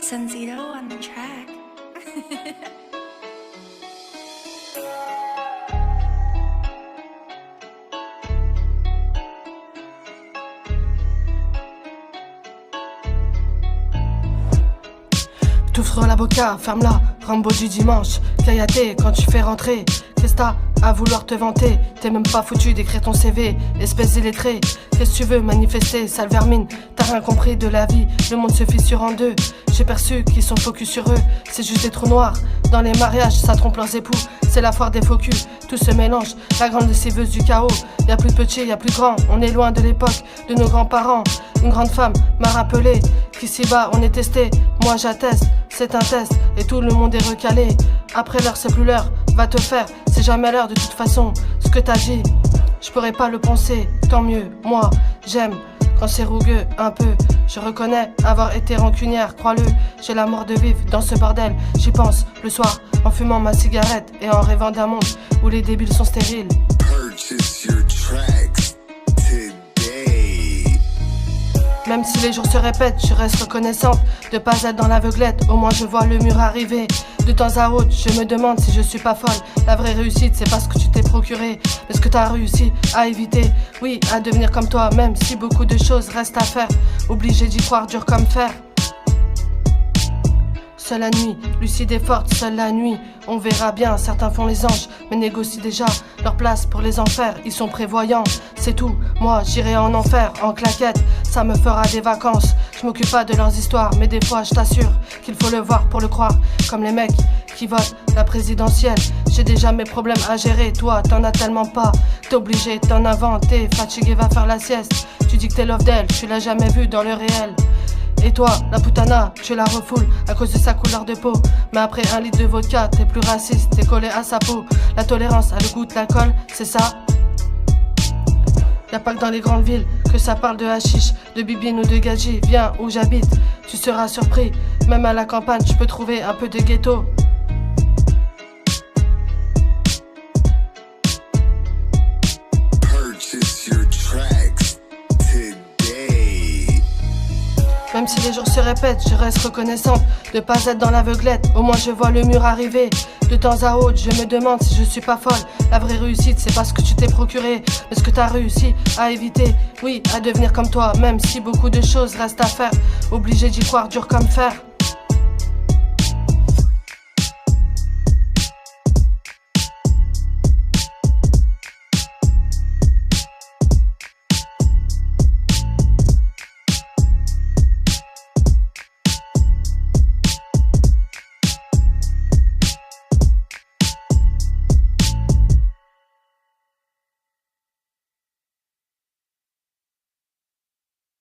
Sunzito on the track. T'ouvres la boca, ferme-la, Rambo du dimanche. Kayate quand tu fais rentrer. Qu'est-ce t'as à vouloir te vanter? T'es même pas foutu d'écrire ton CV, espèce illettrée. Qu'est-ce que tu veux manifester, sale vermine? T'as rien compris de la vie, le monde se fissure en deux. J'ai perçu qu'ils sont focus sur eux, c'est juste des trous noirs. Dans les mariages, ça trompe leurs époux, c'est la foire des faux culs. Tout se mélange, la grande lessiveuse du chaos. Y'a plus de petits, y'a plus de grands, on est loin de l'époque de nos grands-parents. Une grande femme m'a rappelé qu'ici-bas on est testé. Moi j'atteste, c'est un test et tout le monde est recalé. Après l'heure c'est plus l'heure, va te faire, c'est jamais l'heure de toute façon. Ce que t'as dit, je pourrais pas le penser, tant mieux, moi j'aime quand c'est rougueux un peu. Je reconnais avoir été rancunière, crois-le. J'ai la mort de vivre dans ce bordel. J'y pense le soir en fumant ma cigarette et en rêvant d'un monde où les débiles sont stériles. Purchase your tracks today. Même si les jours se répètent, je reste reconnaissante de pas être dans l'aveuglette. Au moins je vois le mur arriver. De temps à autre, je me demande si je suis pas folle. La vraie réussite, c'est pas ce que tu t'es procuré, mais ce que t'as réussi à éviter. Oui, à devenir comme toi, même si beaucoup de choses restent à faire. Obligé d'y croire dur comme fer. Seule la nuit, lucide et forte, seule la nuit. On verra bien, certains font les anges, mais négocient déjà leur place pour les enfers. Ils sont prévoyants, c'est tout. Moi, j'irai en enfer, en claquette. Ça me fera des vacances. Je m'occupe pas de leurs histoires, mais des fois, je t'assure qu'il faut le voir pour le croire. Comme les mecs qui votent la présidentielle. J'ai déjà mes problèmes à gérer. Toi, t'en as tellement pas. T'es obligé de t'en inventer. Fatigué, va faire la sieste. Tu dis que t'es love d'elle, tu l'as jamais vue dans le réel. Et toi, la putana, tu la refoules à cause de sa couleur de peau. Mais après un litre de vodka, t'es plus raciste, t'es collé à sa peau. La tolérance à le goût de l'alcool, c'est ça? Y'a pas que dans les grandes villes que ça parle de hashish, de bibine ou de gadji. Viens où j'habite, tu seras surpris. Même à la campagne, je peux trouver un peu de ghetto. Purchase your tracks today. Même si les jours se répètent, je reste reconnaissante de pas être dans l'aveuglette. Au moins je vois le mur arriver. De temps à autre, je me demande si je suis pas folle. La vraie réussite, c'est pas ce que tu t'es procuré, mais ce que t'as réussi à éviter. Oui, à devenir comme toi, même si beaucoup de choses restent à faire. Obligé d'y croire dur comme fer.